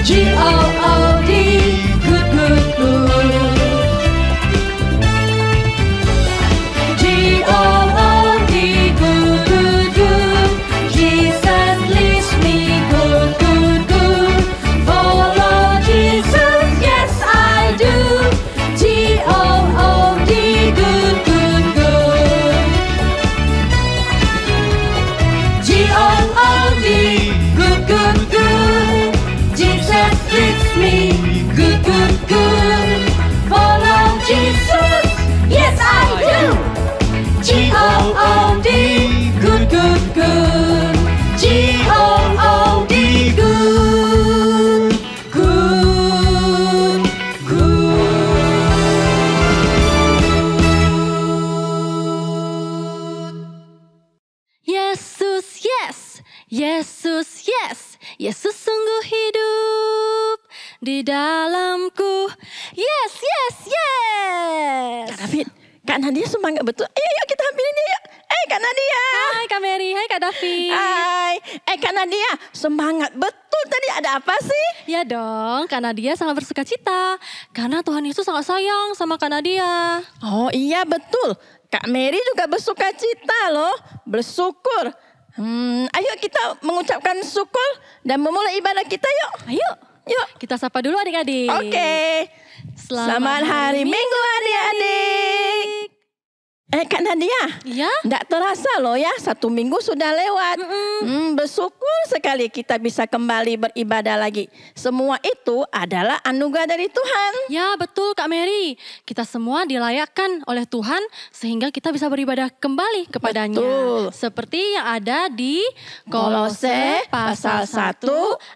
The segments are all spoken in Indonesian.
G-O-O-D, good, good, good. G-O-O-D, good, good, good. Jesus leads me, good, good, good. Follow Jesus, yes I do. G-O-O-D, good, good, good. G-O-O-D, good, good, good. Jesus leads me, good, good, good. Follow Jesus, yes I do. G-O-O-D, good, good, good. G-O-O-D, good, good, good. Yesus, yes. Yesus, yes. Yesus sungguh hidup di dalamku. Yes, yes, yes. Kak David, Kak Nadia semangat betul. Ayo kita ambilin dia yuk. Kak Nadia. Hai Kak Mary, hai Kak David. Hai. Kak Nadia, semangat betul tadi. Ada apa sih? Ya dong, Kak Nadia sangat bersuka cita. Karena Tuhan Yesus sangat sayang sama Kak Nadia. Oh iya betul. Kak Mary juga bersuka cita loh. Bersyukur. Ayo kita mengucapkan syukur dan memulai ibadah kita yuk. Ayo, Yuk. kita sapa dulu adik-adik. Oke. Selamat hari Minggu adik-adik. Kak Nadia. Iya? Nggak terasa loh ya, 1 minggu sudah lewat. Bersyukur sekali kita bisa kembali beribadah lagi. Semua itu adalah anugerah dari Tuhan. Ya betul Kak Mary. Kita semua dilayakkan oleh Tuhan sehingga kita bisa beribadah kembali kepadanya. Betul. Seperti yang ada di Kolose pasal 1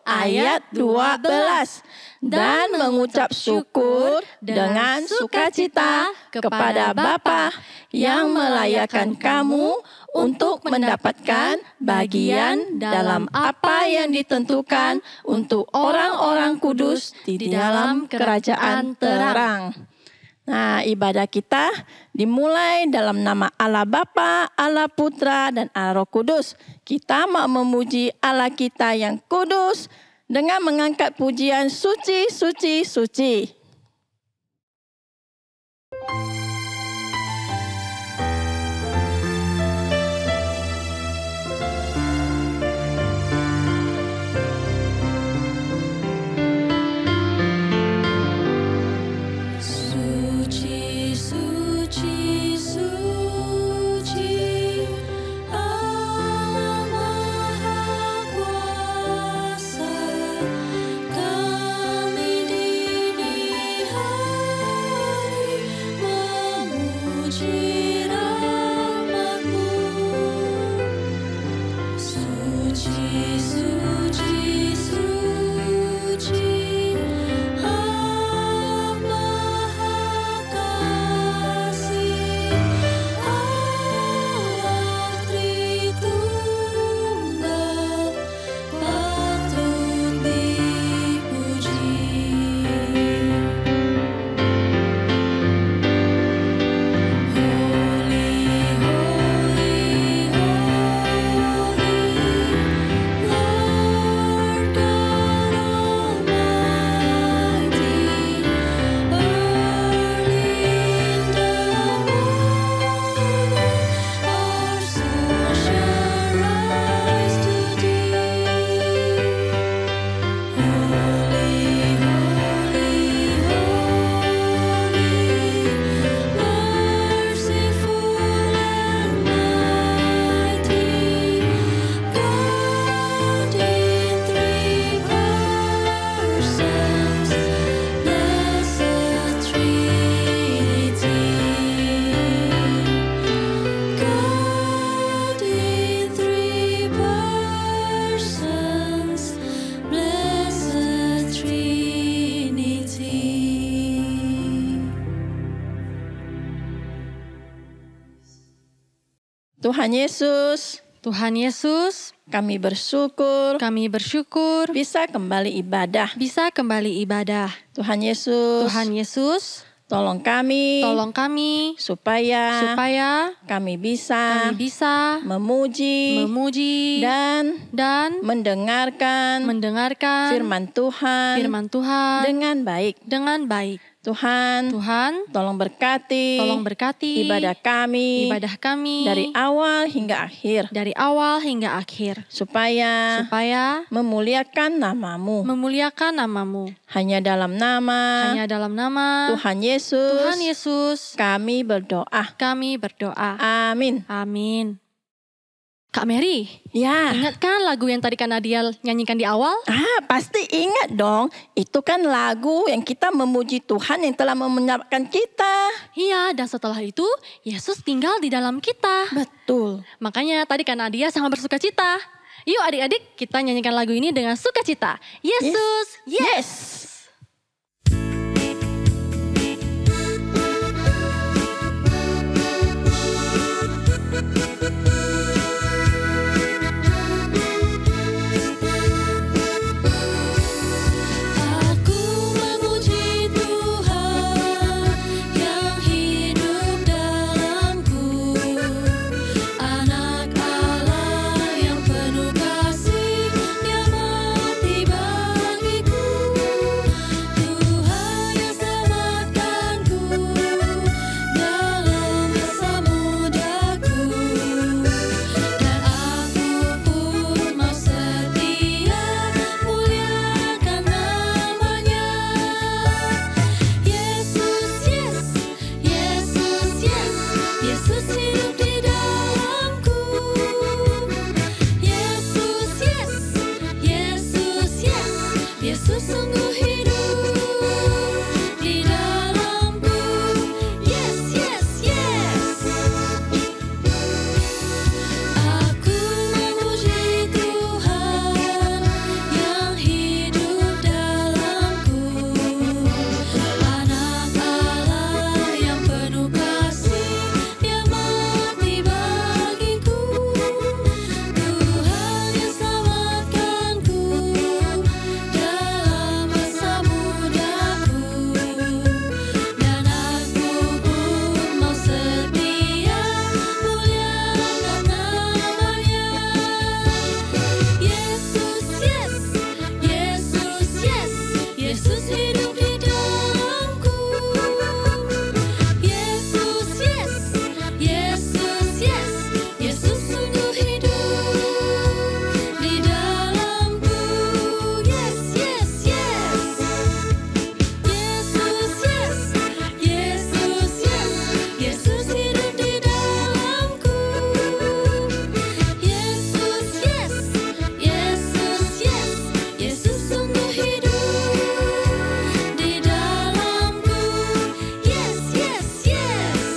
ayat 12. Dan mengucap syukur dengan sukacita kepada Bapa yang melayakkan kamu untuk mendapatkan bagian dalam apa yang ditentukan untuk orang-orang kudus di dalam kerajaan terang. Nah, ibadah kita dimulai dalam nama Allah Bapa, Allah Putra, dan Allah Roh Kudus. Kita mau memuji Allah kita yang kudus dengan mengangkat pujian suci, suci, suci. Suci, suci, suci, Allah Maha Kuasa. Kami dini hari memuji rahmat-Mu. Suci, suci, suci, Allah Maha Kasih, Allah Tritunggal, patut dipuji. Holy, holy, holy, Lord God Almighty. Early in the morning, our soul shall rise to Thee. Holy, holy, holy, merciful and mighty, God in 3 persons, blessed Trinity. God in 3 persons, blessed Trinity. Tuhan Yesus, Tuhan Yesus, kami bersyukur kami bersyukur bisa kembali ibadah. bisa kembali ibadah. Tuhan Yesus, Tuhan Yesus, Tolong kami supaya kami bisa memuji dan mendengarkan firman Tuhan dengan baik. Tuhan, tolong berkati ibadah kami dari awal hingga akhir. Supaya memuliakan namamu. Hanya dalam nama Tuhan Yesus kami berdoa. Amin. Kak Mary, Ya. ingat kan lagu yang tadi Kak Nadia nyanyikan di awal? Pasti ingat dong. Itu kan lagu yang kita memuji Tuhan yang telah menyelamatkan kita. Iya, dan setelah itu Yesus tinggal di dalam kita. Betul. Makanya tadi Kak Nadia sangat bersuka cita. Yuk adik-adik, kita nyanyikan lagu ini dengan sukacita. Yesus, yes. Aku memuji Tuhan yang hidup dalamku, Anak Allah yang penuh kasih, Dia mati bagiku. Tuhan yang selamatkanku dalam masa mudaku, dan aku pun mau setia muliakan namanya. Yesus, yes, Yesus, yes, Yesus hidup di dalamku. Yesus, yes, Yesus, yes, Yesus sungguh hidup di dalamku. Yes, yes, yes. Aku memuji Tuhan yang hidup dalamku, Anak Allah yang penuh kasih, Dia mati bagiku. Tuhan yang selamatkanku dalam masa mudaku, dan aku pun mau setia muliakan namanya. Yesus, yes, Yesus, yes, Yesus hidup di dalamku. Yesus, yes, Yesus, yes, Yesus sungguh hidup di dalamku. Yes, yes, yes. Yesus, yes, Yesus, yes, Yesus hidup di dalamku. Yesus, yes, Yesus, yes, Yesus sungguh hidup di dalamku. Yes, yes, yes.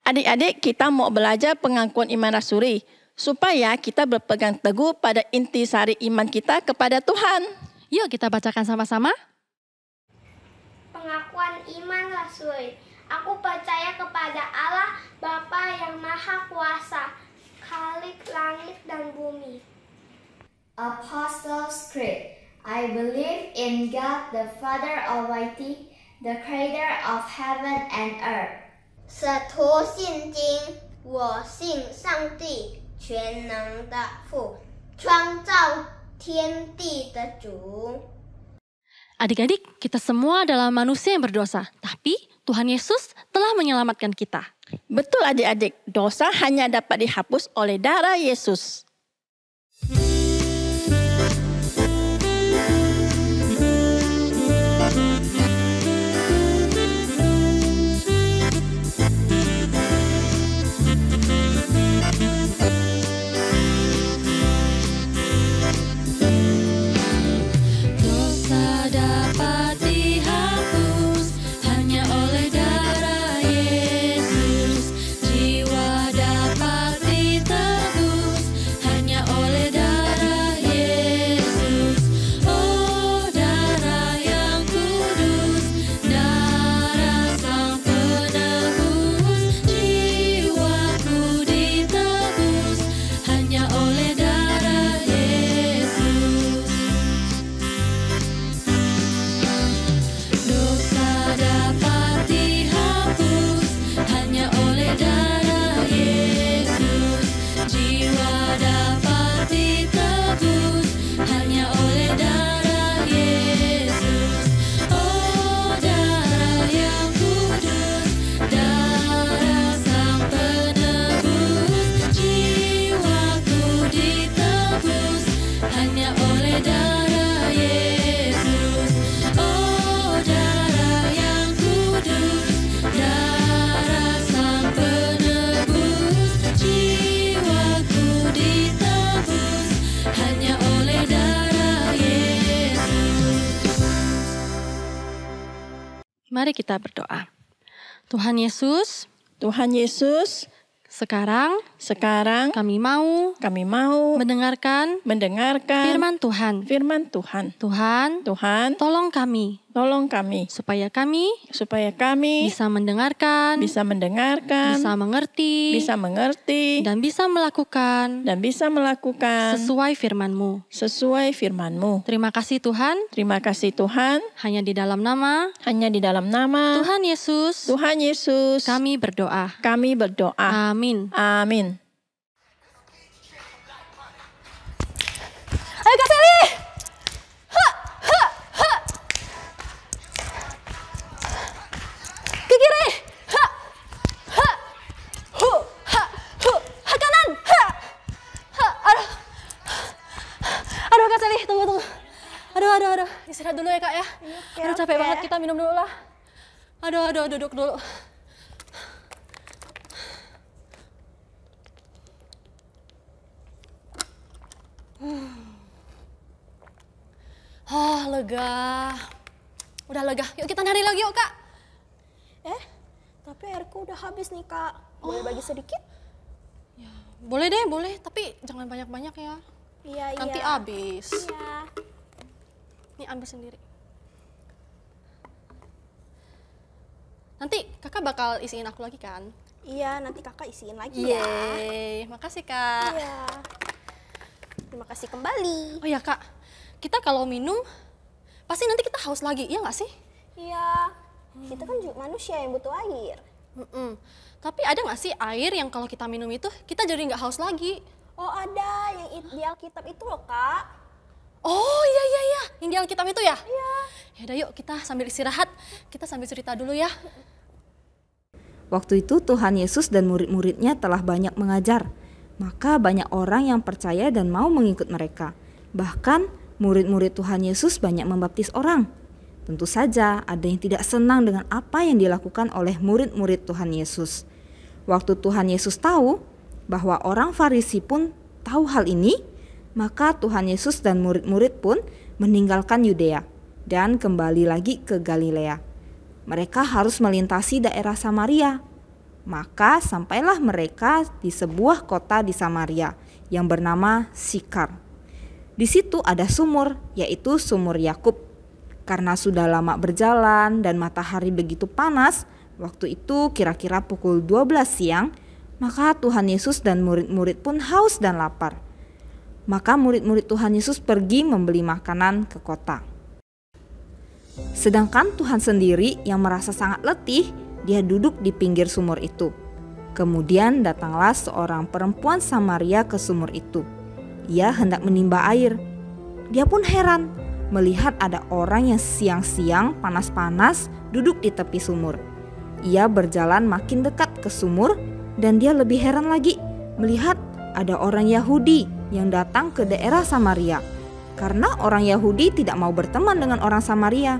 Adik-adik, kita mau belajar pengakuan iman rasuli supaya kita berpegang teguh pada intisari iman kita kepada Tuhan. Yuk kita bacakan sama-sama. Pengakuan iman rasuli. Aku percaya kepada Allah Bapa yang Maha Kuasa, Khalik langit dan bumi. Apostles' Creed. I believe in God the Father Almighty, the creator of heaven and earth. 舍托信经，我信上帝，全能的父，创造天地的主。 Adik-adik, kita semua adalah manusia yang berdosa. Tapi Tuhan Yesus telah menyelamatkan kita. Betul adik-adik, dosa hanya dapat dihapus oleh darah Yesus. Dosa dapat dihapus hanya oleh darah Yesus. Jiwa dapat ditebus hanya oleh darah Yesus. Oh, darah yang kudus, darah Sang Penebus, jiwaku ditebus hanya oleh darah Yesus. Mari kita berdoa. Tuhan Yesus, Tuhan Yesus, sekarang sekarang kami mau mendengarkan firman Tuhan. Tuhan, tolong kami supaya kami bisa mendengarkan, bisa mengerti, dan bisa melakukan sesuai firman-Mu. Terima kasih Tuhan. Hanya di dalam nama Tuhan Yesus kami berdoa. Amin. Ayo Kak Sally. Ke kiri. Kanan. Aduh Kak Sally, tunggu. Aduh. Istirahat dulu ya Kak ya. Aduh capek banget, kita minum dulu lah. Aduh, duduk dulu. Lega. Udah lega. Yuk kita nari lagi yuk Kak. Tapi airku udah habis nih Kak. Boleh bagi sedikit? Ya, boleh deh, boleh. Tapi jangan banyak-banyak ya. Iya. Nanti habis. Iya. Nih ambil sendiri. Nanti Kakak bakal isiin aku lagi kan? Iya, nanti Kakak isiin lagi ya. Yeay, makasih Kak. Iya. Terima kasih kembali. Oh ya Kak, kita kalau minum pasti nanti kita haus lagi, iya nggak sih? Iya. Kita kan juga manusia yang butuh air. Tapi ada nggak sih air yang kalau kita minum itu kita jadi nggak haus lagi? Oh ada, yang di Alkitab itu loh Kak. Oh iya, yang di Alkitab itu ya? Iya. Yaudah yuk kita sambil istirahat, kita sambil cerita dulu ya. Waktu itu Tuhan Yesus dan murid-muridnya telah banyak mengajar. Maka banyak orang yang percaya dan mau mengikut mereka. Bahkan murid-murid Tuhan Yesus banyak membaptis orang. Tentu saja ada yang tidak senang dengan apa yang dilakukan oleh murid-murid Tuhan Yesus. Waktu Tuhan Yesus tahu bahwa orang Farisi pun tahu hal ini, maka Tuhan Yesus dan murid-murid pun meninggalkan Yudea dan kembali lagi ke Galilea. Mereka harus melintasi daerah Samaria. Maka sampailah mereka di sebuah kota di Samaria yang bernama Sikar. Di situ ada sumur, yaitu sumur Yakub. Karena sudah lama berjalan dan matahari begitu panas, waktu itu kira-kira pukul 12 siang, maka Tuhan Yesus dan murid-murid pun haus dan lapar. Maka murid-murid Tuhan Yesus pergi membeli makanan ke kota. Sedangkan Tuhan sendiri yang merasa sangat letih, dia duduk di pinggir sumur itu. Kemudian datanglah seorang perempuan Samaria ke sumur itu. Ia hendak menimba air. Dia pun heran melihat ada orang yang siang-siang panas-panas duduk di tepi sumur. Ia berjalan makin dekat ke sumur dan dia lebih heran lagi melihat ada orang Yahudi yang datang ke daerah Samaria. Karena orang Yahudi tidak mau berteman dengan orang Samaria.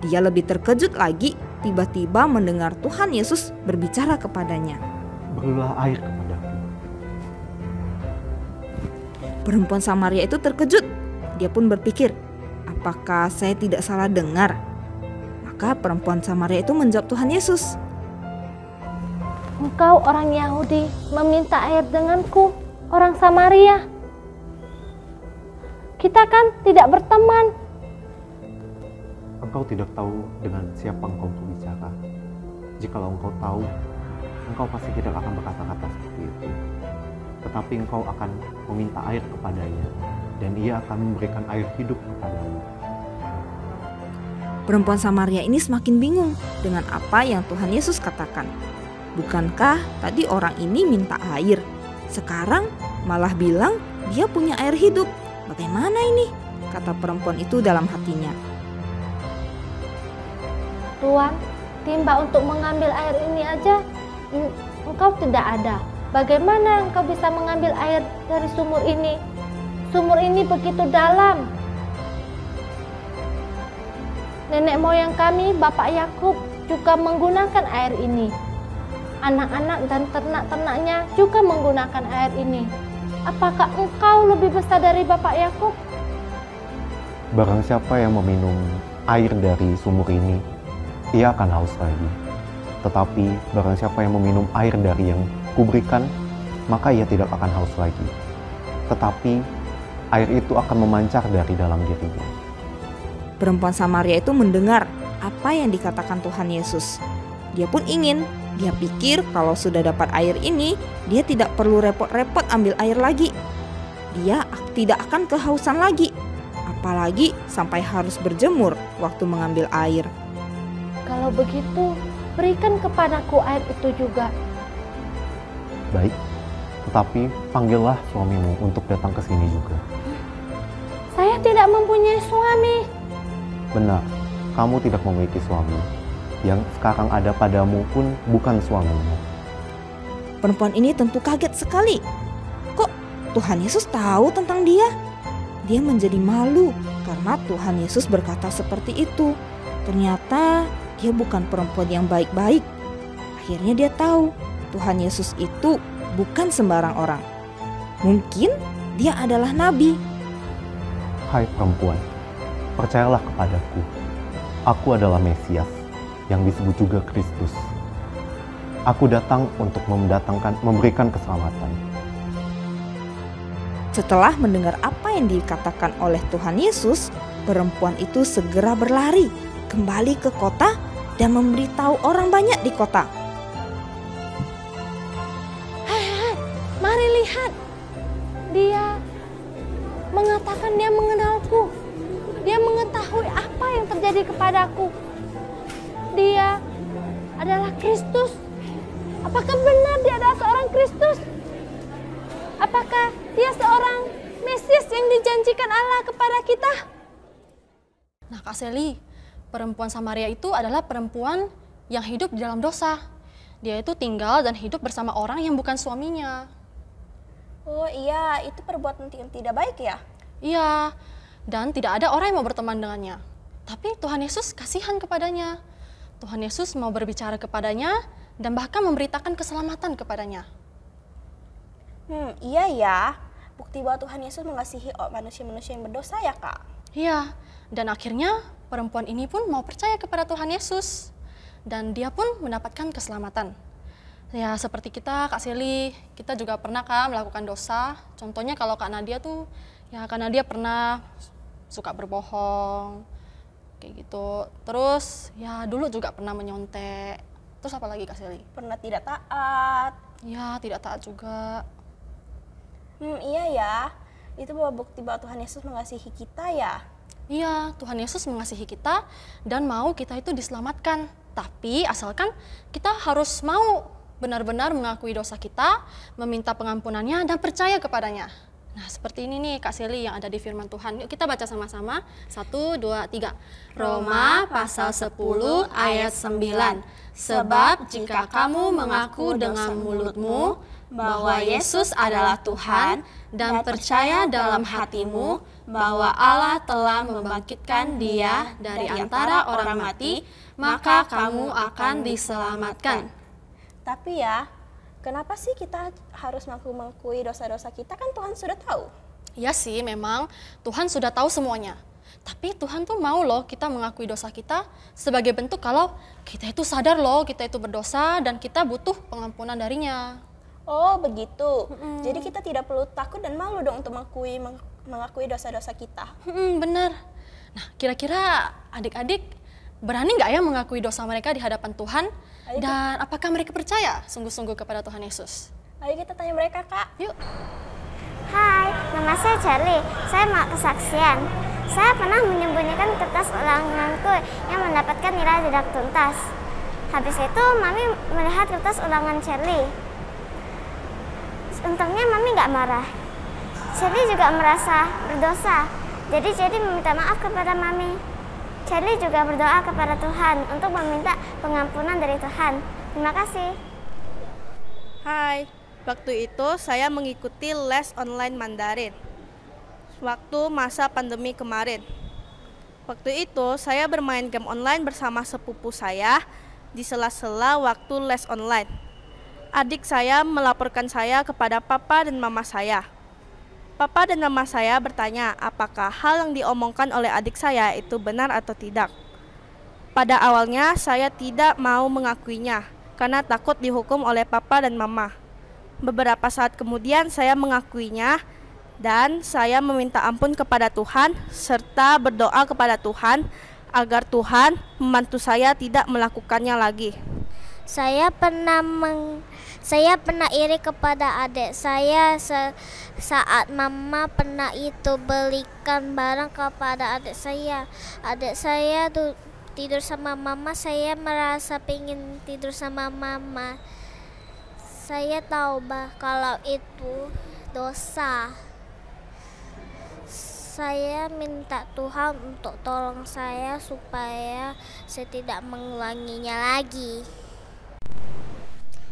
Dia lebih terkejut lagi tiba-tiba mendengar Tuhan Yesus berbicara kepadanya. Berilah air kepadaku. Perempuan Samaria itu terkejut. Dia pun berpikir, apakah saya tidak salah dengar? Maka perempuan Samaria itu menjawab Tuhan Yesus. Engkau orang Yahudi meminta air denganku, orang Samaria. Kita kan tidak berteman. Engkau tidak tahu dengan siapa engkau berbicara. Jikalau engkau tahu, engkau pasti tidak akan berkata-kata seperti itu. Tetapi engkau akan meminta air kepadanya, dan ia akan memberikan air hidup kepadamu. Perempuan Samaria ini semakin bingung dengan apa yang Tuhan Yesus katakan. Bukankah tadi orang ini minta air? Sekarang malah bilang dia punya air hidup. Bagaimana ini? Kata perempuan itu dalam hatinya. Tuan, timba untuk mengambil air ini aja engkau tidak ada. Bagaimana engkau bisa mengambil air dari sumur ini? Sumur ini begitu dalam. Nenek moyang kami, Bapak Yakub, juga menggunakan air ini. Anak-anak dan ternak-ternaknya juga menggunakan air ini. Apakah engkau lebih besar dari Bapak Yakub? Barang siapa yang meminum air dari sumur ini, ia akan haus lagi. Tetapi barang siapa yang meminum air dari yang kuberikan, maka ia tidak akan haus lagi. Tetapi air itu akan memancar dari dalam dirinya. Perempuan Samaria itu mendengar apa yang dikatakan Tuhan Yesus. Dia pun ingin, dia pikir kalau sudah dapat air ini, dia tidak perlu repot-repot ambil air lagi. Dia tidak akan kehausan lagi, apalagi sampai harus berjemur waktu mengambil air. Kalau begitu, berikan kepadaku air itu juga. Baik, tetapi panggillah suamimu untuk datang ke sini juga. Saya tidak mempunyai suami. Benar, kamu tidak memiliki suami. Yang sekarang ada padamu pun bukan suamimu. Perempuan ini tentu kaget sekali. Kok Tuhan Yesus tahu tentang dia? Dia menjadi malu karena Tuhan Yesus berkata seperti itu. Ternyata dia bukan perempuan yang baik-baik. Akhirnya dia tahu Tuhan Yesus itu bukan sembarang orang. Mungkin dia adalah nabi. Hai perempuan, percayalah kepadaku. Aku adalah Mesias, yang disebut juga Kristus. Aku datang untuk memberikan keselamatan. Setelah mendengar apa yang dikatakan oleh Tuhan Yesus, perempuan itu segera berlari kembali ke kota dan memberitahu orang banyak di kota. Hai, mari lihat. Dia mengatakan dia mengenalku. Dia mengetahui apa yang terjadi kepadaku. Dia adalah Kristus. Apakah benar dia adalah seorang Kristus? Apakah dia seorang Mesias yang dijanjikan Allah kepada kita? Nah Kak Seli, perempuan Samaria itu adalah perempuan yang hidup di dalam dosa. Dia itu tinggal dan hidup bersama orang yang bukan suaminya. Oh iya, itu perbuatan yang tidak baik ya? Iya, dan tidak ada orang yang mau berteman dengannya. Tapi Tuhan Yesus kasihan kepadanya. Tuhan Yesus mau berbicara kepadanya dan bahkan memberitakan keselamatan kepadanya. Iya ya, bukti bahwa Tuhan Yesus mengasihi manusia-manusia yang berdosa ya Kak? Iya, dan akhirnya perempuan ini pun mau percaya kepada Tuhan Yesus. Dan dia pun mendapatkan keselamatan. Ya seperti kita, Kak Seli, kita juga pernah Kak melakukan dosa. Contohnya kalau Kak Nadia tuh, ya Kak Nadia pernah suka berbohong, kayak gitu. Terus ya dulu juga pernah menyontek. Terus apa lagi Kak Seli? Pernah tidak taat. Ya tidak taat juga. Iya ya, itu bahwa bukti bahwa Tuhan Yesus mengasihi kita ya? Iya, Tuhan Yesus mengasihi kita dan mau kita itu diselamatkan. Tapi asalkan kita harus mau benar-benar mengakui dosa kita, meminta pengampunannya dan percaya kepadanya. Nah seperti ini nih Kak Seli yang ada di firman Tuhan. Yuk kita baca sama-sama. 1, 2, 3. Roma pasal 10 ayat 9. Sebab jika kamu mengaku dengan mulutmu bahwa Yesus adalah Tuhan dan percaya dalam hatimu bahwa Allah telah membangkitkan Dia dari antara orang mati, maka kamu akan diselamatkan. Tapi ya, kenapa sih kita harus mengakui dosa-dosa kita? Kan Tuhan sudah tahu. Iya sih, memang Tuhan sudah tahu semuanya. Tapi Tuhan tuh mau loh kita mengakui dosa kita sebagai bentuk kalau kita itu sadar loh kita itu berdosa dan kita butuh pengampunan darinya. Oh begitu, jadi kita tidak perlu takut dan malu dong untuk mengakui dosa-dosa kita. Benar. Nah kira-kira adik-adik berani nggak ya mengakui dosa mereka di hadapan Tuhan? Dan apakah mereka percaya sungguh-sungguh kepada Tuhan Yesus? Ayo kita tanya mereka Kak. Yuk. Hai, nama saya Charlie. Saya mau kesaksian. Saya pernah menyembunyikan kertas ulanganku yang mendapatkan nilai tidak tuntas. Habis itu Mami melihat kertas ulangan Charlie. Untungnya Mami nggak marah. Charlie juga merasa berdosa. Jadi meminta maaf kepada Mami. Charlie juga berdoa kepada Tuhan untuk meminta pengampunan dari Tuhan. Terima kasih. Hai, waktu itu saya mengikuti les online Mandarin. waktu masa pandemi kemarin. Waktu itu saya bermain game online bersama sepupu saya di sela-sela waktu les online. Adik saya melaporkan saya kepada papa dan mama saya. Papa dan mama saya bertanya apakah hal yang diomongkan oleh adik saya itu benar atau tidak. Pada awalnya saya tidak mau mengakuinya karena takut dihukum oleh papa dan mama. Beberapa saat kemudian saya mengakuinya dan saya meminta ampun kepada Tuhan serta berdoa kepada Tuhan agar Tuhan membantu saya tidak melakukannya lagi. Saya pernah iri kepada adik saya saat mama pernah itu belikan barang kepada adik saya. Adik saya tidur sama mama, saya merasa pengen tidur sama mama. Saya tahu kalau itu dosa. Saya minta Tuhan untuk tolong saya supaya saya tidak mengulanginya lagi.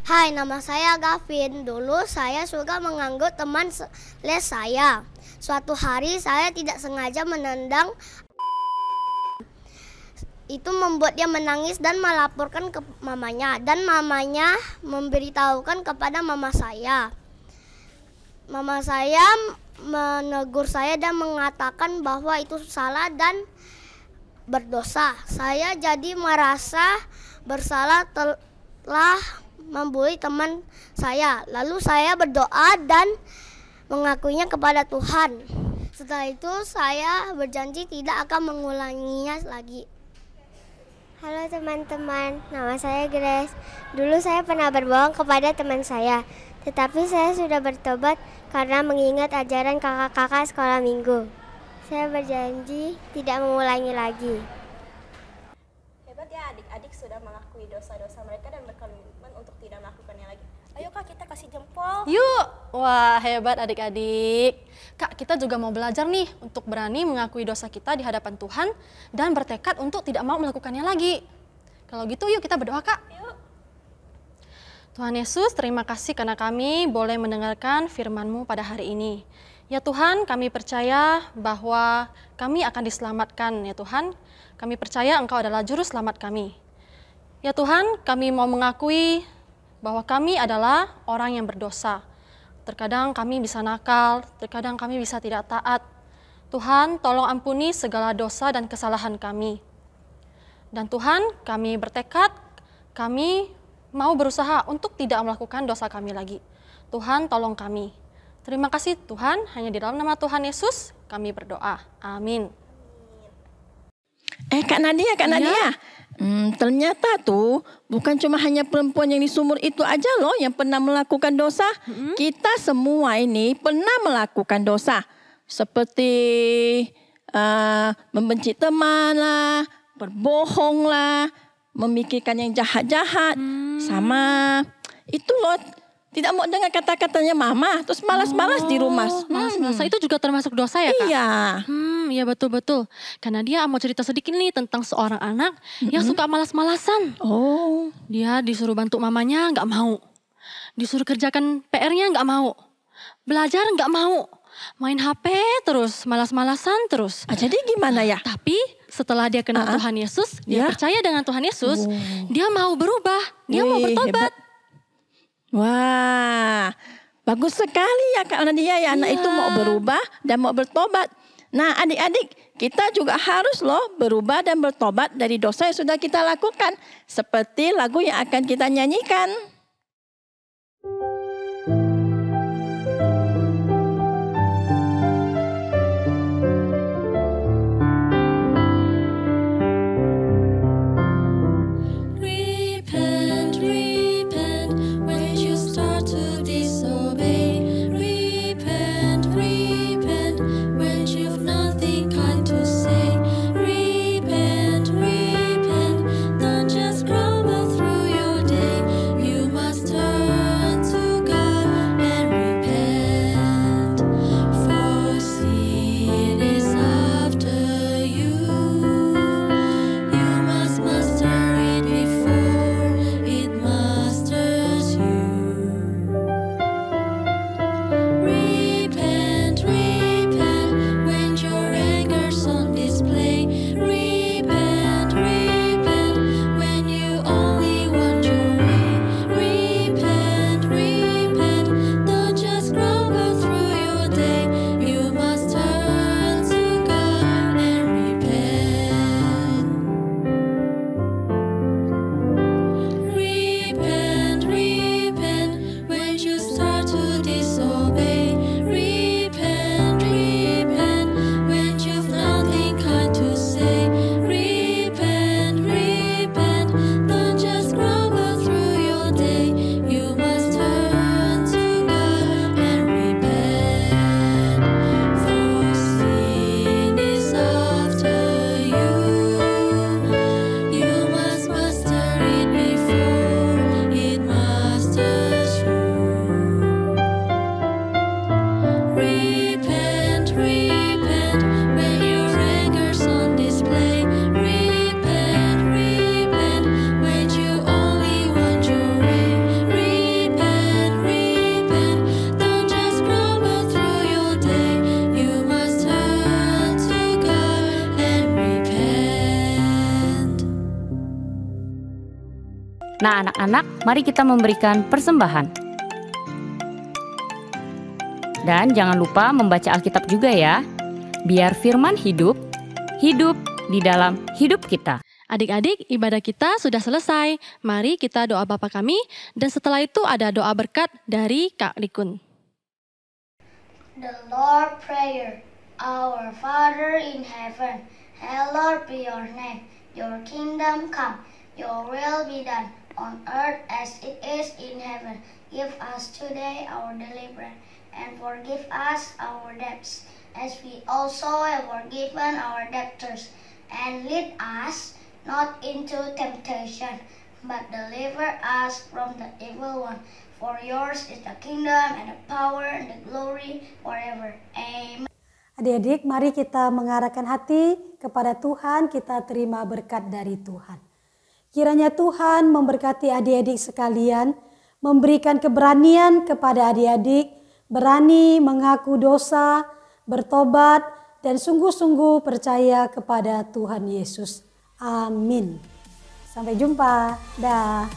Hai, nama saya Gavin. Dulu saya suka mengganggu teman les saya. Suatu hari saya tidak sengaja menendang. Itu membuat dia menangis dan melaporkan ke mamanya. Dan mamanya memberitahukan kepada mama saya. Mama saya menegur saya dan mengatakan bahwa itu salah dan berdosa. Saya jadi merasa bersalah telah membuli teman saya. Lalu saya berdoa dan mengakuinya kepada Tuhan. Setelah itu saya berjanji tidak akan mengulanginya lagi. Halo teman-teman, nama saya Grace. Dulu saya pernah berbohong kepada teman saya, tetapi saya sudah bertobat karena mengingat ajaran kakak-kakak sekolah minggu. Saya berjanji tidak mengulangi lagi. Hebat ya, adik-adik sudah mengakui dosa-dosa mereka dan berkomitmen untuk tidak melakukannya lagi. Ayo Kak, kita kasih jempol. Yuk! Wah, hebat adik-adik. Kak, kita juga mau belajar nih untuk berani mengakui dosa kita di hadapan Tuhan dan bertekad untuk tidak mau melakukannya lagi. Kalau gitu yuk kita berdoa, Kak. Yuk. Tuhan Yesus, terima kasih karena kami boleh mendengarkan firman-Mu pada hari ini. Ya Tuhan, kami percaya bahwa kami akan diselamatkan ya Tuhan. Kami percaya Engkau adalah juru selamat kami. Ya Tuhan, kami mau mengakui bahwa kami adalah orang yang berdosa. Terkadang kami bisa nakal, terkadang kami bisa tidak taat. Tuhan, tolong ampuni segala dosa dan kesalahan kami. Dan Tuhan, kami bertekad, kami mau berusaha untuk tidak melakukan dosa kami lagi. Tuhan, tolong kami. Terima kasih Tuhan, hanya di dalam nama Tuhan Yesus kami berdoa. Amin. Kak Nadia. Ternyata tuh bukan cuma hanya perempuan yang di sumur itu aja loh yang pernah melakukan dosa. Kita semua ini pernah melakukan dosa. Seperti membenci teman lah, berbohong lah, memikirkan yang jahat-jahat. Sama itu loh, tidak mau dengar kata-katanya mama, terus malas-malas di rumah. Malas-malas itu juga termasuk dosa ya Kak? Iya. Iya betul-betul. Karena dia mau cerita sedikit nih tentang seorang anak yang suka malas-malasan. Oh. Dia disuruh bantu mamanya nggak mau. Disuruh kerjakan PR-nya nggak mau. Belajar nggak mau. Main HP terus, malas-malasan terus. Jadi gimana ya? Tapi setelah dia kenal Tuhan Yesus, dia percaya dengan Tuhan Yesus, dia mau berubah, dia mau bertobat. Hebat. Wah, bagus sekali ya Kak Nadia ya, anak itu mau berubah dan mau bertobat. Nah adik-adik, kita juga harus loh berubah dan bertobat dari dosa yang sudah kita lakukan. Seperti lagu yang akan kita nyanyikan. You Nah anak-anak, mari kita memberikan persembahan. Dan jangan lupa membaca Alkitab juga ya. Biar firman hidup di dalam hidup kita. Adik-adik, ibadah kita sudah selesai. Mari kita doa Bapa kami, dan setelah itu ada doa berkat dari Kak Likun. The Lord Prayer. Our Father in heaven, hallowed be your name. Your kingdom come, your will be done on earth as it is in heaven. Give us today our daily bread, and forgive us our debts, as we also have forgiven our debtors. And lead us not into temptation, but deliver us from the evil one. For yours is the kingdom and the power and the glory forever. Amen. Adik-adik, mari kita mengarahkan hati kepada Tuhan, kita terima berkat dari Tuhan. Kiranya Tuhan memberkati adik-adik sekalian, memberikan keberanian kepada adik-adik, berani mengaku dosa, bertobat, dan sungguh-sungguh percaya kepada Tuhan Yesus. Amin. Sampai jumpa. Dah.